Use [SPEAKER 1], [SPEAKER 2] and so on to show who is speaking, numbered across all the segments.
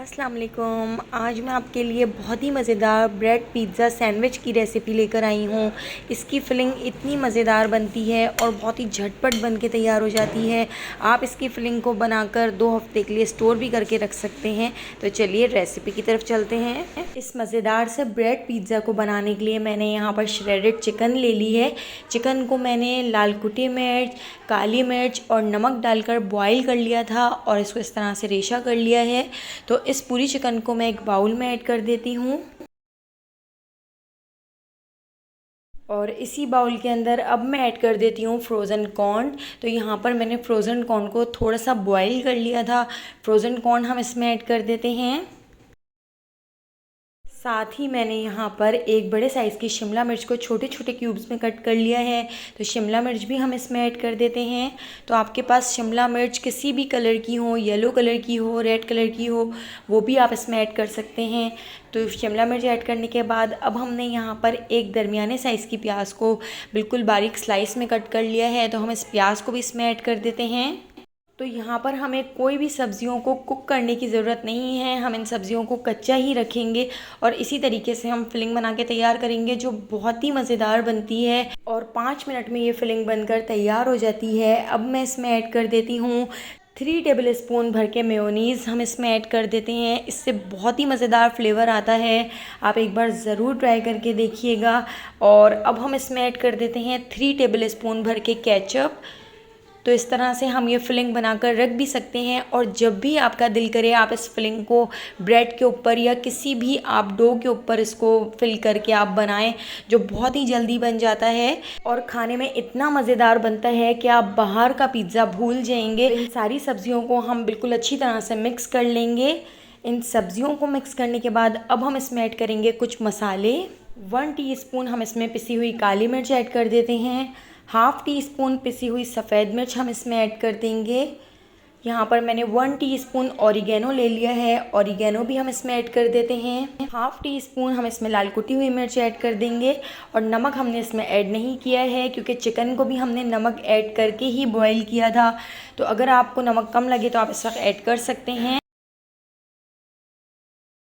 [SPEAKER 1] अस्सलाम वालेकुम। आज मैं आपके लिए बहुत ही मज़ेदार ब्रेड पिज़्ज़ा सैंडविच की रेसिपी लेकर आई हूँ। इसकी फिलिंग इतनी मज़ेदार बनती है और बहुत ही झटपट बन के तैयार हो जाती है। आप इसकी फिलिंग को बनाकर 2 हफ्ते के लिए स्टोर भी करके रख सकते हैं। तो चलिए रेसिपी की तरफ चलते हैं। इस मज़ेदार से ब्रेड पिज़्ज़ा को बनाने के लिए मैंने यहाँ पर श्रेडेड चिकन ले ली है। चिकन को मैंने लाल कुटी मिर्च, काली मिर्च और नमक डालकर बॉईल कर लिया था और इसको इस तरह से रेशा कर लिया है। तो इस पूरी चिकन को मैं एक बाउल में ऐड कर देती हूँ और इसी बाउल के अंदर अब मैं ऐड कर देती हूँ फ्रोज़न कॉर्न। तो यहाँ पर मैंने फ्रोज़न कॉर्न को थोड़ा सा बॉईल कर लिया था। फ्रोज़न कॉर्न हम इसमें ऐड कर देते हैं। साथ ही मैंने यहाँ पर एक बड़े साइज़ की शिमला मिर्च को छोटे छोटे क्यूब्स में कट कर लिया है। तो शिमला मिर्च भी हम इसमें ऐड कर देते हैं। तो आपके पास शिमला मिर्च किसी भी कलर की हो, येलो कलर की हो, रेड कलर की हो, वो भी आप इसमें ऐड कर सकते हैं। तो शिमला मिर्च ऐड करने के बाद अब हमने यहाँ पर एक दरमियाने साइज़ की प्याज को बिल्कुल बारीक स्लाइस में कट कर लिया है। तो हम इस प्याज को भी इसमें ऐड कर देते हैं। तो यहाँ पर हमें कोई भी सब्जियों को कुक करने की ज़रूरत नहीं है। हम इन सब्जियों को कच्चा ही रखेंगे और इसी तरीके से हम फिलिंग बना के तैयार करेंगे जो बहुत ही मज़ेदार बनती है और 5 मिनट में ये फिलिंग बनकर तैयार हो जाती है। अब मैं इसमें ऐड कर देती हूँ 3 टेबल स्पून भर के मेयोनीज़ हम इसमें ऐड कर देते हैं। इससे बहुत ही मज़ेदार फ्लेवर आता है। आप एक बार ज़रूर ट्राई करके देखिएगा। और अब हम इसमें ऐड कर देते हैं 3 टेबल स्पून भर के केचप। तो इस तरह से हम ये फिलिंग बनाकर रख भी सकते हैं और जब भी आपका दिल करे आप इस फिलिंग को ब्रेड के ऊपर या किसी भी आप डो के ऊपर इसको फिल करके आप बनाएं, जो बहुत ही जल्दी बन जाता है और खाने में इतना मज़ेदार बनता है कि आप बाहर का पिज़्ज़ा भूल जाएंगे। इन सारी सब्जियों को हम बिल्कुल अच्छी तरह से मिक्स कर लेंगे। इन सब्जियों को मिक्स करने के बाद अब हम इसमें ऐड करेंगे कुछ मसाले। 1 टीस्पून हम इसमें पिसी हुई काली मिर्च ऐड कर देते हैं। हाफ़ टी स्पून पिसी हुई सफ़ेद मिर्च हम इसमें ऐड कर देंगे। यहाँ पर मैंने 1 टीस्पून ऑरिगेनो ले लिया है। ऑरिगेनो भी हम इसमें ऐड कर देते हैं। हाफ़ टी स्पून हम इसमें लाल कुटी हुई मिर्च ऐड कर देंगे और नमक हमने इसमें ऐड नहीं किया है क्योंकि चिकन को भी हमने नमक ऐड करके ही बॉईल किया था। तो अगर आपको नमक कम लगे तो आप इस वक्त ऐड कर सकते हैं।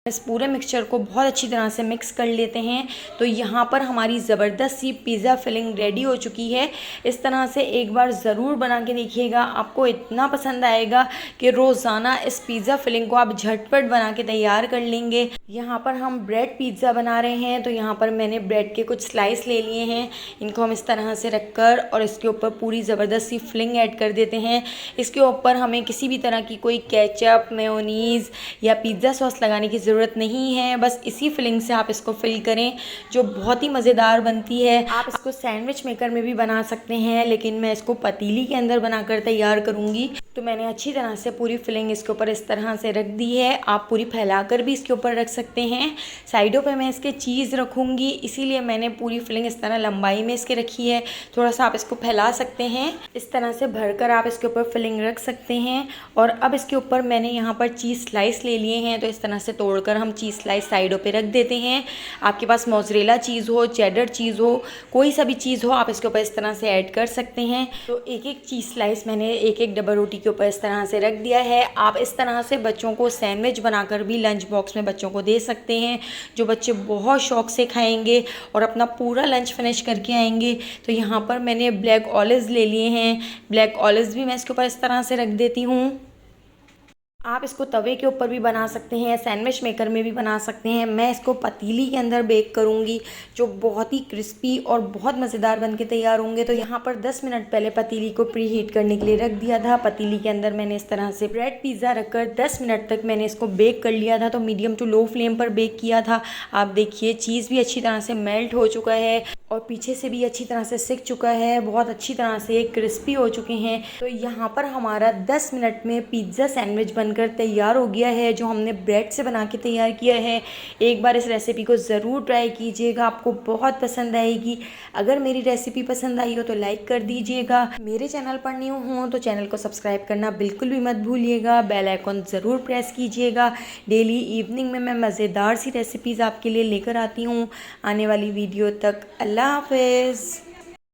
[SPEAKER 1] इस पूरे मिक्सचर को बहुत अच्छी तरह से मिक्स कर लेते हैं। तो यहाँ पर हमारी ज़बरदस्त सी पिज़्ज़ा फिलिंग रेडी हो चुकी है। इस तरह से एक बार ज़रूर बना के देखिएगा, आपको इतना पसंद आएगा कि रोज़ाना इस पिज़्ज़ा फिलिंग को आप झटपट बना के तैयार कर लेंगे। यहाँ पर हम ब्रेड पिज़्ज़ा बना रहे हैं। तो यहाँ पर मैंने ब्रेड के कुछ स्लाइस ले लिए हैं। इनको हम इस तरह से रख कर और इसके ऊपर पूरी ज़बरदस्त सी फिलिंग ऐड कर देते हैं। इसके ऊपर हमें किसी भी तरह की कोई केचप, मेयोनीज़ या पिज़्ज़ा सॉस लगाने की ज़रूरत नहीं है। बस इसी फिलिंग से आप इसको फिल करें जो बहुत ही मज़ेदार बनती है। आप इसको सैंडविच मेकर में भी बना सकते हैं, लेकिन मैं इसको पतीली के अंदर बनाकर तैयार करूँगी। तो मैंने अच्छी तरह से पूरी फिलिंग इसके ऊपर इस तरह से रख दी है। आप पूरी फैलाकर भी इसके ऊपर रख सकते हैं। साइडों पे मैं इसके चीज़ रखूँगी, इसीलिए मैंने पूरी फिलिंग इस तरह लंबाई में इसके रखी है। थोड़ा सा आप इसको फैला सकते हैं। इस तरह से भरकर आप इसके ऊपर फिलिंग रख सकते हैं। और अब इसके ऊपर मैंने यहाँ पर चीज़ स्लाइस ले लिए हैं। तो इस तरह से तोड़कर हम चीज़ स्लाइस साइडों पे रख देते हैं। आपके पास मोज़रेला चीज़ हो, चेडर चीज़ हो, कोई सा भी चीज़ हो, आप इसके ऊपर इस तरह से ऐड कर सकते हैं। तो एक एक चीज़ स्लाइस मैंने एक एक डबल रोटी के ऊपर इस तरह से रख दिया है। आप इस तरह से बच्चों को सैंडविच बनाकर भी लंच बॉक्स में बच्चों को दे सकते हैं, जो बच्चे बहुत शौक से खाएंगे और अपना पूरा लंच फिनिश करके आएंगे। तो यहाँ पर मैंने ब्लैक ऑलिव्स ले लिए हैं। ब्लैक ऑलिव्स भी मैं इसके ऊपर इस तरह से रख देती हूँ। आप इसको तवे के ऊपर भी बना सकते हैं, सैंडविच मेकर में भी बना सकते हैं। मैं इसको पतीली के अंदर बेक करूंगी जो बहुत ही क्रिस्पी और बहुत मज़ेदार बन के तैयार होंगे। तो यहाँ पर 10 मिनट पहले पतीली को प्री हीट करने के लिए रख दिया था। पतीली के अंदर मैंने इस तरह से ब्रेड पिज़्ज़ा रखकर 10 मिनट तक मैंने इसको बेक कर लिया था। तो मीडियम टू लो फ्लेम पर बेक किया था। आप देखिए चीज़ भी अच्छी तरह से मेल्ट हो चुका है और पीछे से भी अच्छी तरह से सिक चुका है। बहुत अच्छी तरह से क्रिस्पी हो चुके हैं। तो यहाँ पर हमारा 10 मिनट में पिज़्ज़ा सैंडविच बनकर तैयार हो गया है, जो हमने ब्रेड से बना के तैयार किया है। एक बार इस रेसिपी को ज़रूर ट्राई कीजिएगा, आपको बहुत पसंद आएगी। अगर मेरी रेसिपी पसंद आई हो तो लाइक कर दीजिएगा। मेरे चैनल पर न्यू हो तो चैनल को सब्सक्राइब करना बिल्कुल भी मत भूलिएगा। बेल आइकॉन ज़रूर प्रेस कीजिएगा। डेली इवनिंग में मैं मज़ेदार सी रेसिपीज़ आपके लिए लेकर आती हूँ। आने वाली वीडियो तक अल्लाह हाफ़िज़।